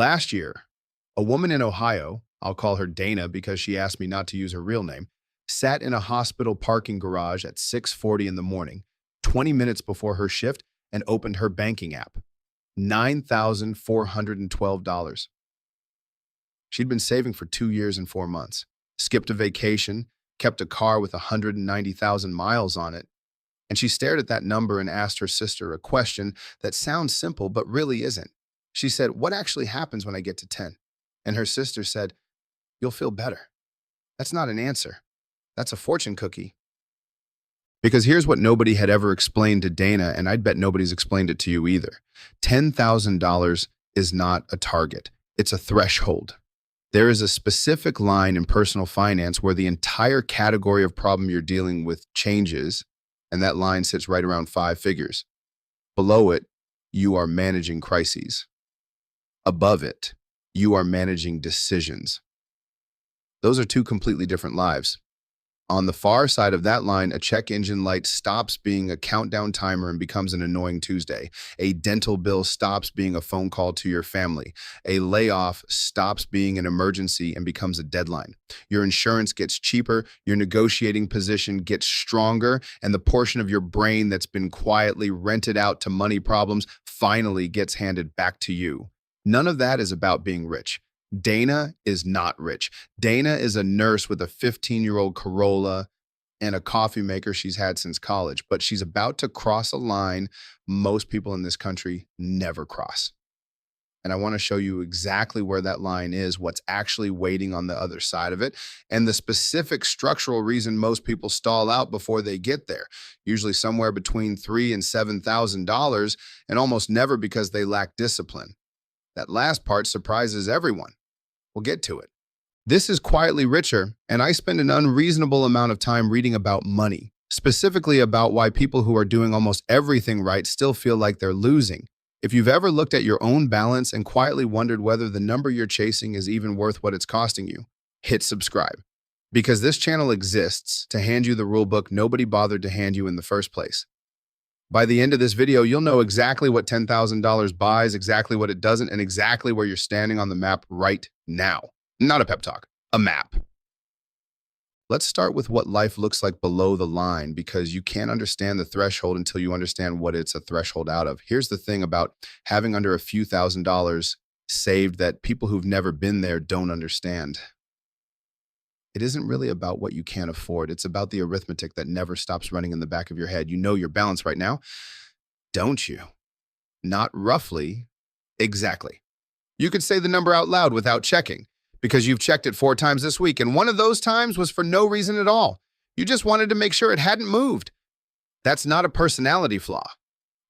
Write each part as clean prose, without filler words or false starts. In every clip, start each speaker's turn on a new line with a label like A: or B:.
A: Last year, a woman in Ohio, I'll call her Dana because she asked me not to use her real name, sat in a hospital parking garage at 6:40 in the morning, 20 minutes before her shift, and opened her banking app. $9,412. She'd been saving for 2 years and 4 months, skipped a vacation, kept a car with 190,000 miles on it, and she stared at that number and asked her sister a question that sounds simple but really isn't. She said, "What actually happens when I get to 10?" And her sister said, "You'll feel better." That's not an answer. That's a fortune cookie. Because here's what nobody had ever explained to Dana, and I'd bet nobody's explained it to you either. $10,000 is not a target. It's a threshold. There is a specific line in personal finance where the entire category of problem you're dealing with changes, and that line sits right around 5 figures. Below it, you are managing crises. Above it, you are managing decisions. Those are two completely different lives. On the far side of that line, a check engine light stops being a countdown timer and becomes an annoying Tuesday. A dental bill stops being a phone call to your family. A layoff stops being an emergency and becomes a deadline. Your insurance gets cheaper, your negotiating position gets stronger, and the portion of your brain that's been quietly rented out to money problems finally gets handed back to you. None of that is about being rich. Dana is not rich. Dana is a nurse with a 15-year-old Corolla and a coffee maker she's had since college, but she's about to cross a line most people in this country never cross. And I want to show you exactly where that line is, what's actually waiting on the other side of it, and the specific structural reason most people stall out before they get there, usually somewhere between $3,000 and $7,000, and almost never because they lack discipline. That last part surprises everyone. We'll get to it. This is Quietly Richer, and I spend an unreasonable amount of time reading about money, specifically about why people who are doing almost everything right still feel like they're losing. If you've ever looked at your own balance and quietly wondered whether the number you're chasing is even worth what it's costing you, hit subscribe. Because this channel exists to hand you the rulebook nobody bothered to hand you in the first place. By the end of this video, you'll know exactly what $10,000 buys, exactly what it doesn't, and exactly where you're standing on the map right now. Not a pep talk, a map. Let's start with what life looks like below the line, because you can't understand the threshold until you understand what it's a threshold out of. Here's the thing about having under a few $1,000s saved that people who've never been there don't understand. It isn't really about what you can't afford. It's about the arithmetic that never stops running in the back of your head. You know your balance right now, don't you? Not roughly, exactly. You could say the number out loud without checking, because you've checked it 4 times this week, and one of those times was for no reason at all. You just wanted to make sure it hadn't moved. That's not a personality flaw.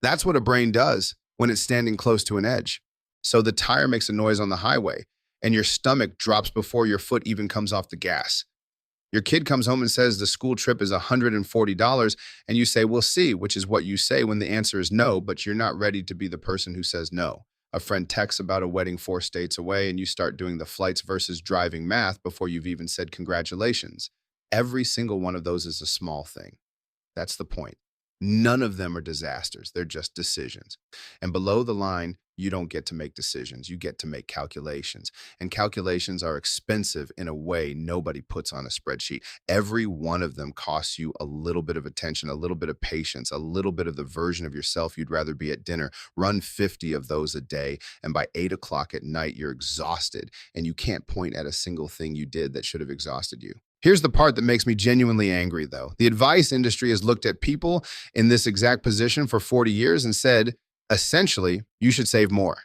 A: That's what a brain does when it's standing close to an edge. So the tire makes a noise on the highway, and your stomach drops before your foot even comes off the gas. Your kid comes home and says the school trip is $140, and you say, "We'll see," which is what you say when the answer is no, but you're not ready to be the person who says no. A friend texts about a wedding 4 states away, and you start doing the flights versus driving math before you've even said congratulations. Every single one of those is a small thing. That's the point. None of them are disasters. They're just decisions. And below the line, you don't get to make decisions. You get to make calculations. And calculations are expensive in a way nobody puts on a spreadsheet. Every one of them costs you a little bit of attention, a little bit of patience, a little bit of the version of yourself you'd rather be at dinner. Run 50 of those a day, and by 8 o'clock at night, you're exhausted, and you can't point at a single thing you did that should have exhausted you. Here's the part that makes me genuinely angry, though. The advice industry has looked at people in this exact position for 40 years and said, essentially, you should save more.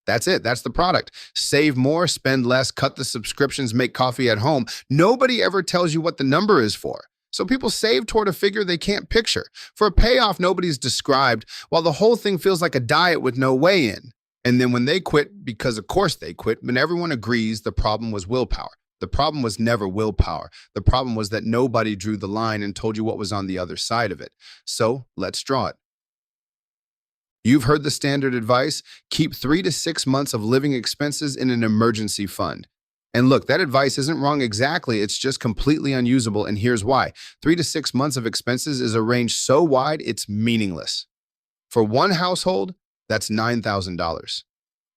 A: That's it. That's the product. Save more, spend less, cut the subscriptions, make coffee at home. Nobody ever tells you what the number is for. So people save toward a figure they can't picture. For a payoff nobody's described, while the whole thing feels like a diet with no way in. And then when they quit, because of course they quit, when everyone agrees the problem was willpower. The problem was never willpower. The problem was that nobody drew the line and told you what was on the other side of it. So let's draw it. You've heard the standard advice: keep 3 to 6 months of living expenses in an emergency fund. And look, that advice isn't wrong exactly. It's just completely unusable. And here's why. 3 to 6 months of expenses is a range so wide, it's meaningless. For one household, that's $9,000.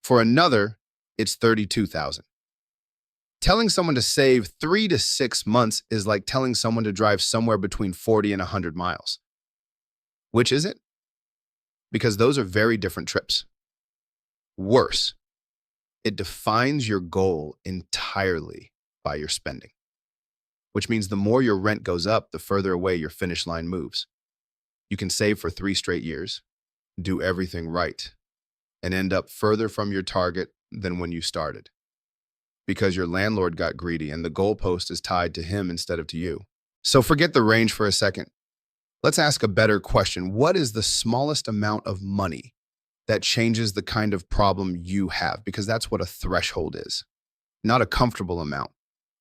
A: For another, it's 32,000. Telling someone to save 3 to 6 months is like telling someone to drive somewhere between 40 and 100 miles. Which is it? Because those are very different trips. Worse, it defines your goal entirely by your spending, which means the more your rent goes up, the further away your finish line moves. You can save for 3 straight years, do everything right, and end up further from your target than when you started because your landlord got greedy and the goalpost is tied to him instead of to you. So forget the range for a second. Let's ask a better question. What is the smallest amount of money that changes the kind of problem you have? Because that's what a threshold is. Not a comfortable amount,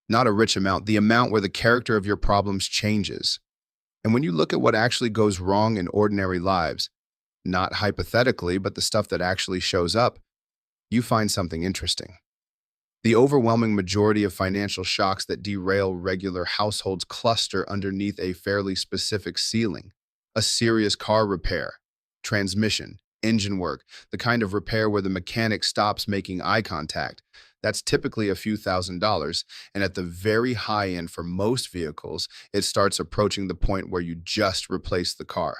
A: not a rich amount, the amount where the character of your problems changes. And when you look at what actually goes wrong in ordinary lives, not hypothetically, but the stuff that actually shows up, you find something interesting. The overwhelming majority of financial shocks that derail regular households cluster underneath a fairly specific ceiling. A serious car repair, transmission, engine work, the kind of repair where the mechanic stops making eye contact. That's typically a few $1,000s, and at the very high end for most vehicles, it starts approaching the point where you just replace the car,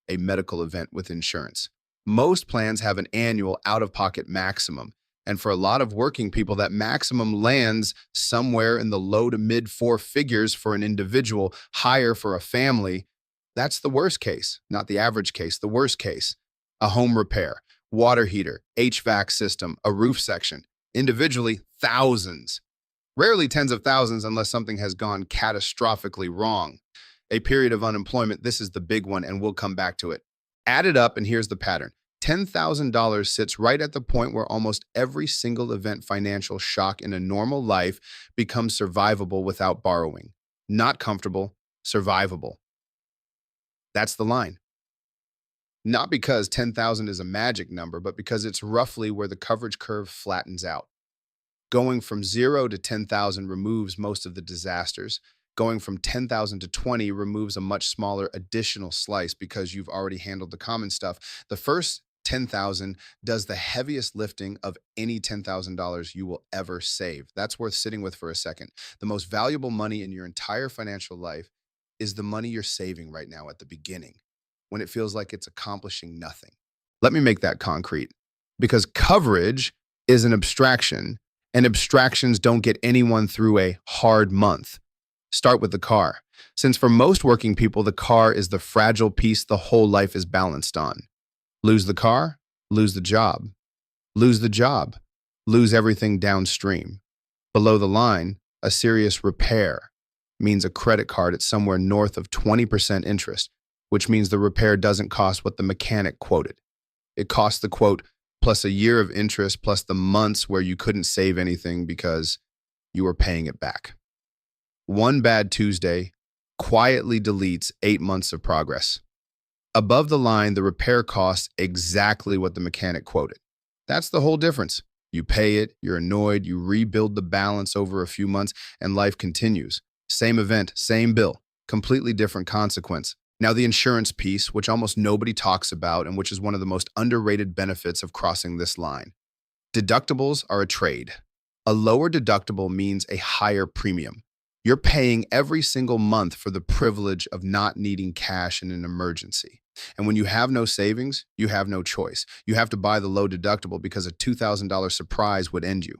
A: a medical event with insurance. Most plans have an annual out-of-pocket maximum, and for a lot of working people, that maximum lands somewhere in the low to mid 4 figures for an individual, higher for a family. That's the worst case, not the average case, the worst case. A home repair, water heater, HVAC system, a roof section. Individually, thousands. Rarely tens of thousands unless something has gone catastrophically wrong. A period of unemployment, this is the big one, and we'll come back to it. Add it up, and here's the pattern. $10,000 sits right at the point where almost every single event financial shock in a normal life becomes survivable without borrowing. Not comfortable, survivable. That's the line. Not because 10,000 is a magic number, but because it's roughly where the coverage curve flattens out. Going from 0 to 10,000 removes most of the disasters. Going from 10,000 to 20 removes a much smaller additional slice because you've already handled the common stuff. The first 10,000 does the heaviest lifting of any $10,000 you will ever save. That's worth sitting with for a second. The most valuable money in your entire financial life is the money you're saving right now at the beginning, when it feels like it's accomplishing nothing. Let me make that concrete, because coverage is an abstraction, and abstractions don't get anyone through a hard month. Start with the car. Since for most working people, the car is the fragile piece the whole life is balanced on. Lose the car, lose the job. Lose the job, lose everything downstream. Below the line, a serious repair means a credit card at somewhere north of 20% interest, which means the repair doesn't cost what the mechanic quoted. It costs the quote plus a year of interest plus the months where you couldn't save anything because you were paying it back. One bad Tuesday quietly deletes 8 months of progress. Above the line, the repair costs exactly what the mechanic quoted. That's the whole difference. You pay it, you're annoyed, you rebuild the balance over a few months, and life continues. Same event, same bill, completely different consequence. Now, the insurance piece, which almost nobody talks about and which is one of the most underrated benefits of crossing this line. Deductibles are a trade. A lower deductible means a higher premium. You're paying every single month for the privilege of not needing cash in an emergency. And when you have no savings, you have no choice. You have to buy the low deductible because a $2,000 surprise would end you.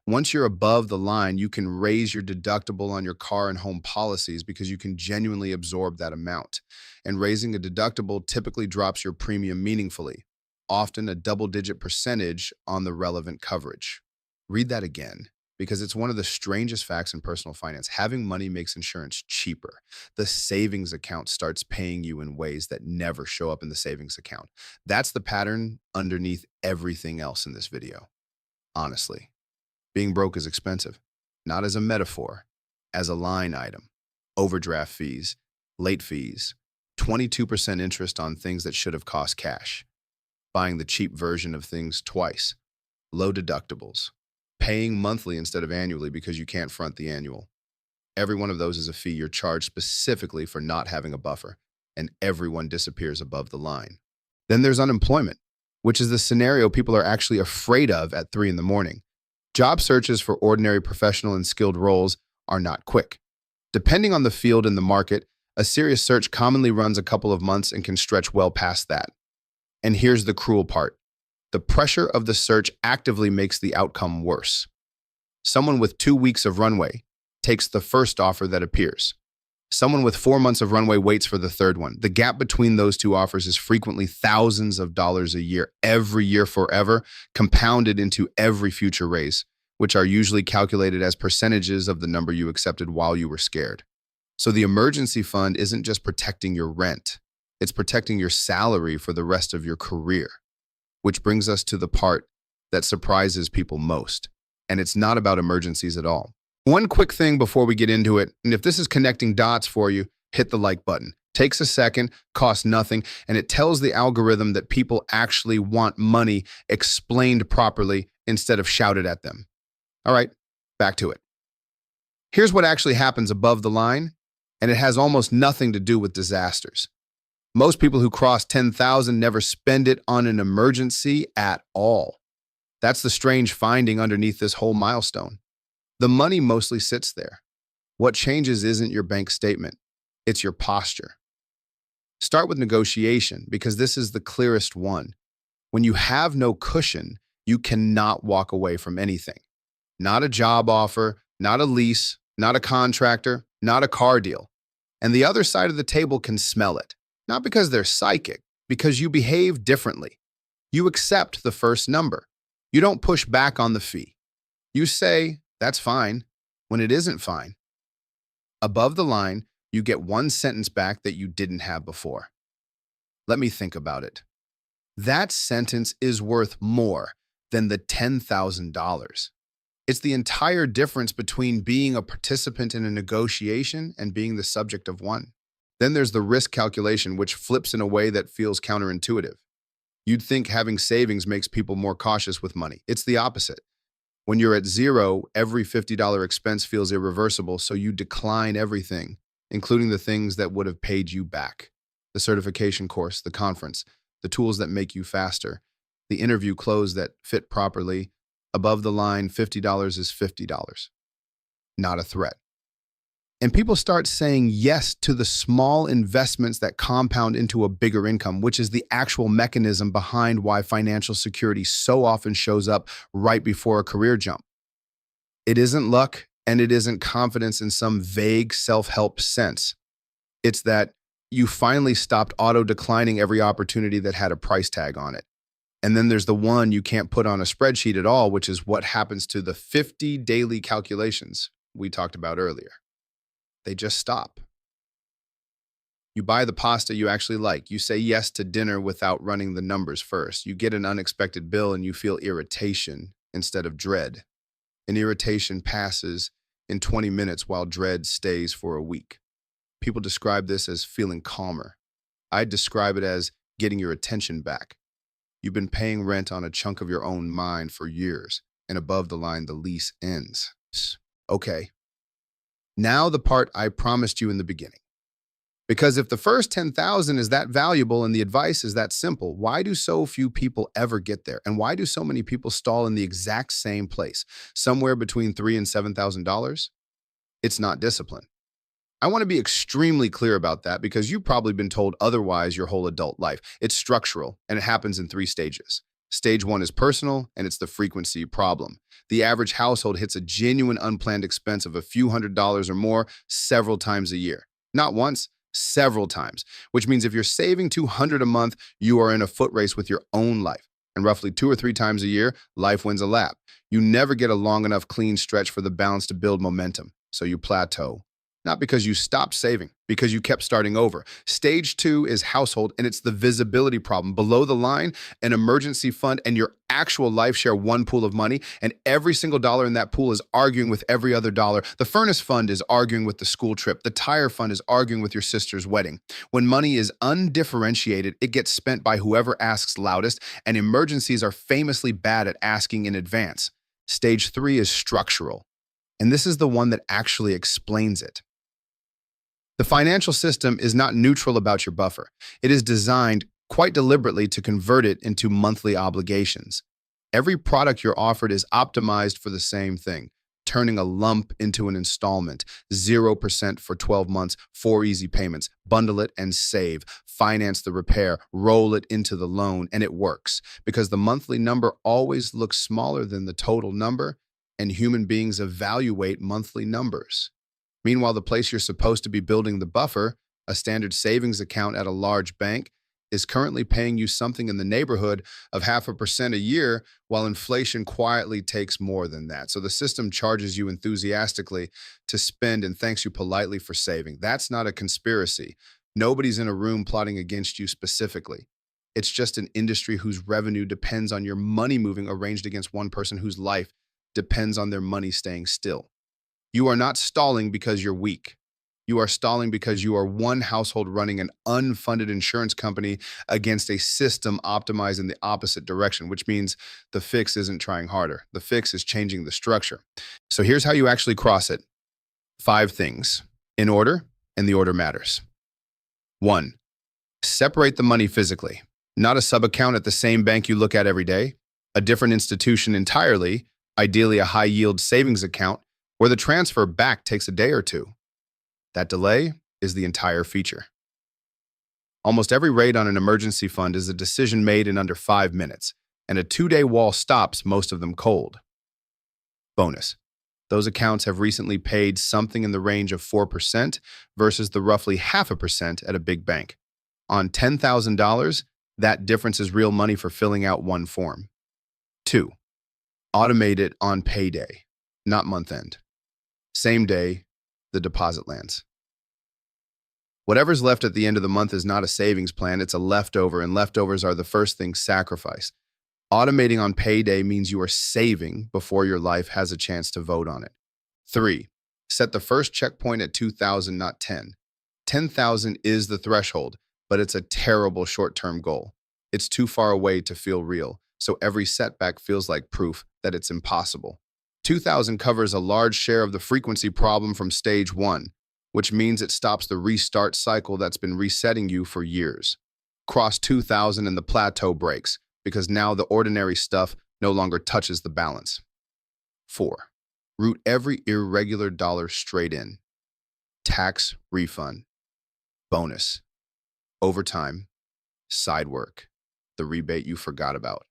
A: Once you're above the line, you can raise your deductible on your car and home policies because you can genuinely absorb that amount. And raising a deductible typically drops your premium meaningfully, often a double-digit percentage on the relevant coverage. Read that again, because it's one of the strangest facts in personal finance. Having money makes insurance cheaper. The savings account starts paying you in ways that never show up in the savings account. That's the pattern underneath everything else in this video. Honestly, being broke is expensive, not as a metaphor, as a line item. Overdraft fees, late fees, 22% interest on things that should have cost cash, buying the cheap version of things twice, low deductibles, paying monthly instead of annually because you can't front the annual. Every one of those is a fee you're charged specifically for not having a buffer, and everyone disappears above the line. Then there's unemployment, which is the scenario people are actually afraid of at 3 in the morning. Job searches for ordinary professional and skilled roles are not quick. Depending on the field and the market, a serious search commonly runs a couple of months and can stretch well past that. And here's the cruel part. The pressure of the search actively makes the outcome worse. Someone with 2 weeks of runway takes the first offer that appears. Someone with 4 months of runway waits for the third one. The gap between those two offers is frequently thousands of dollars a year, every year forever, compounded into every future raise, which are usually calculated as percentages of the number you accepted while you were scared. So the emergency fund isn't just protecting your rent, it's protecting your salary for the rest of your career. Which brings us to the part that surprises people most. And it's not about emergencies at all. One quick thing before we get into it, and if this is connecting dots for you, hit the like button. Takes a second, costs nothing, and it tells the algorithm that people actually want money explained properly instead of shouted at them. All right, back to it. Here's what actually happens above the line, and it has almost nothing to do with disasters. Most people who cross 10,000 never spend it on an emergency at all. That's the strange finding underneath this whole milestone. The money mostly sits there. What changes isn't your bank statement, it's your posture. Start with negotiation because this is the clearest one. When you have no cushion, you cannot walk away from anything. Not a job offer, not a lease, not a contractor, not a car deal. And the other side of the table can smell it. Not because they're psychic, because you behave differently. You accept the first number. You don't push back on the fee. You say, that's fine, when it isn't fine. Above the line, you get one sentence back that you didn't have before. Let me think about it. That sentence is worth more than the $10,000. It's the entire difference between being a participant in a negotiation and being the subject of one. Then there's the risk calculation, which flips in a way that feels counterintuitive. You'd think having savings makes people more cautious with money. It's the opposite. When you're at zero, every $50 expense feels irreversible, so you decline everything, including the things that would have paid you back. The certification course, the conference, the tools that make you faster, the interview clothes that fit properly. Above the line, $50 is $50. Not a threat. And people start saying yes to the small investments that compound into a bigger income, which is the actual mechanism behind why financial security so often shows up right before a career jump. It isn't luck, and it isn't confidence in some vague self-help sense. It's that you finally stopped auto-declining every opportunity that had a price tag on it. And then there's the one you can't put on a spreadsheet at all, which is what happens to the 50 daily calculations we talked about earlier. They just stop. You buy the pasta you actually like. You say yes to dinner without running the numbers first. You get an unexpected bill and you feel irritation instead of dread. And irritation passes in 20 minutes while dread stays for a week. People describe this as feeling calmer. I'd describe it as getting your attention back. You've been paying rent on a chunk of your own mind for years, and above the line, the lease ends. Okay. Now the part I promised you in the beginning. Because if the first 10,000 is that valuable and the advice is that simple, why do so few people ever get there? And why do so many people stall in the exact same place, somewhere between $3,000 and $7,000? It's not discipline. I want to be extremely clear about that because you've probably been told otherwise your whole adult life. It's structural, and it happens in 3 stages. Stage 1 is personal, and it's the frequency problem. The average household hits a genuine unplanned expense of a few $100s or more several times a year. Not once, several times, which means if you're saving $200 a month, you are in a foot race with your own life. And roughly 2 or 3 times a year, life wins a lap. You never get a long enough clean stretch for the balance to build momentum, so you plateau. Not because you stopped saving, because you kept starting over. Stage 2 is household, and it's the visibility problem. Below the line, an emergency fund and your actual life share one pool of money, and every single dollar in that pool is arguing with every other dollar. The furnace fund is arguing with the school trip. The tire fund is arguing with your sister's wedding. When money is undifferentiated, it gets spent by whoever asks loudest, and emergencies are famously bad at asking in advance. Stage 3 is structural, and this is the one that actually explains it. The financial system is not neutral about your buffer. It is designed quite deliberately to convert it into monthly obligations. Every product you're offered is optimized for the same thing, turning a lump into an installment, 0% for 12 months, 4 easy payments, bundle it and save, finance the repair, roll it into the loan, and it works because the monthly number always looks smaller than the total number, and human beings evaluate monthly numbers. Meanwhile, the place you're supposed to be building the buffer, a standard savings account at a large bank, is currently paying you something in the neighborhood of 0.5% a year, while inflation quietly takes more than that. So the system charges you enthusiastically to spend and thanks you politely for saving. That's not a conspiracy. Nobody's in a room plotting against you specifically. It's just an industry whose revenue depends on your money moving arranged against one person whose life depends on their money staying still. You are not stalling because you're weak. You are stalling because you are one household running an unfunded insurance company against a system optimized in the opposite direction, which means the fix isn't trying harder. The fix is changing the structure. So here's how you actually cross it. 5 things in order, and the order matters. 1, separate the money physically, not a sub-account at the same bank you look at every day, a different institution entirely, ideally a high-yield savings account where the transfer back takes a day or two. That delay is the entire feature. Almost every raid on an emergency fund is a decision made in under 5 minutes, and a 2-day wall stops most of them cold. Bonus. Those accounts have recently paid something in the range of 4% versus the roughly 0.5% at a big bank. On $10,000, that difference is real money for filling out one form. 2, automate it on payday, not month end. Same day, the deposit lands. Whatever's left at the end of the month is not a savings plan, it's a leftover, and leftovers are the first thing sacrificed. Automating on payday means you are saving before your life has a chance to vote on it. 3, set the first checkpoint at 2,000, not 10. 10,000 is the threshold, but it's a terrible short-term goal. It's too far away to feel real, so every setback feels like proof that it's impossible. 2,000 covers a large share of the frequency problem from stage 1, which means it stops the restart cycle that's been resetting you for years. Cross 2,000 and the plateau breaks, because now the ordinary stuff no longer touches the balance. 4, route every irregular dollar straight in. Tax refund, bonus, overtime, side work, the rebate you forgot about.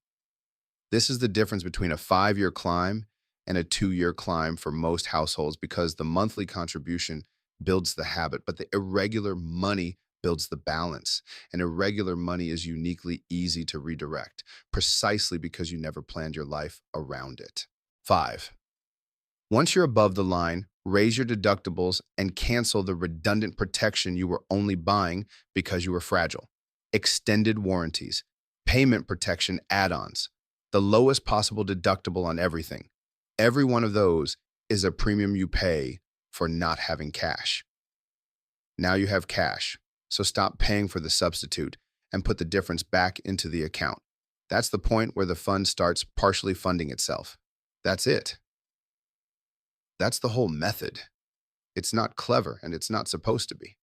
A: This is the difference between a 5-year climb and a 2-year climb for most households, because the monthly contribution builds the habit, but the irregular money builds the balance. And irregular money is uniquely easy to redirect, precisely because you never planned your life around it. 5, once you're above the line, raise your deductibles and cancel the redundant protection you were only buying because you were fragile. Extended warranties, payment protection add-ons, the lowest possible deductible on everything. Every one of those is a premium you pay for not having cash. Now you have cash, so stop paying for the substitute and put the difference back into the account. That's the point where the fund starts partially funding itself. That's it. That's the whole method. It's not clever, and it's not supposed to be.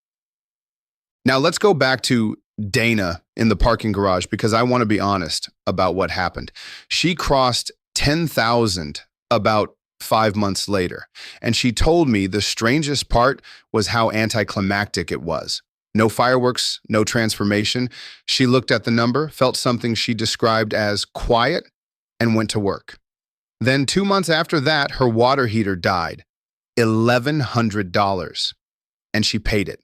A: Now let's go back to Dana in the parking garage, because I want to be honest about what happened. She crossed 10,000 about 5 months later, and she told me the strangest part was how anticlimactic it was. No fireworks, no transformation. She looked at the number, felt something she described as quiet, and went to work. Then 2 months after that, her water heater died. $1,100. And she paid it.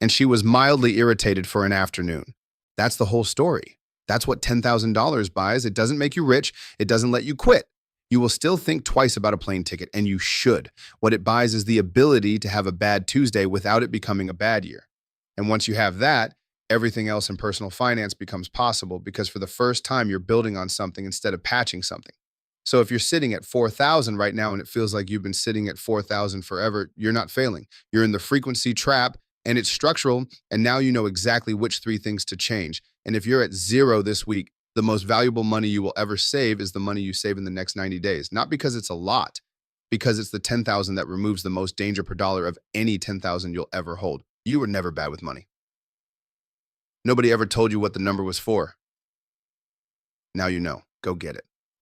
A: And she was mildly irritated for an afternoon. That's the whole story. That's what $10,000 buys. It doesn't make you rich. It doesn't let you quit. You will still think twice about a plane ticket, and you should. What it buys is the ability to have a bad Tuesday without it becoming a bad year. And once you have that, everything else in personal finance becomes possible, because for the first time, you're building on something instead of patching something. So if you're sitting at 4,000 right now and it feels like you've been sitting at 4,000 forever, you're not failing. You're in the frequency trap, and it's structural, and now you know exactly which 3 things to change. And if you're at 0 this week, the most valuable money you will ever save is the money you save in the next 90 days. Not because it's a lot, because it's the 10,000 that removes the most danger per dollar of any 10,000 you'll ever hold. You were never bad with money. Nobody ever told you what the number was for. Now you know. Go get it.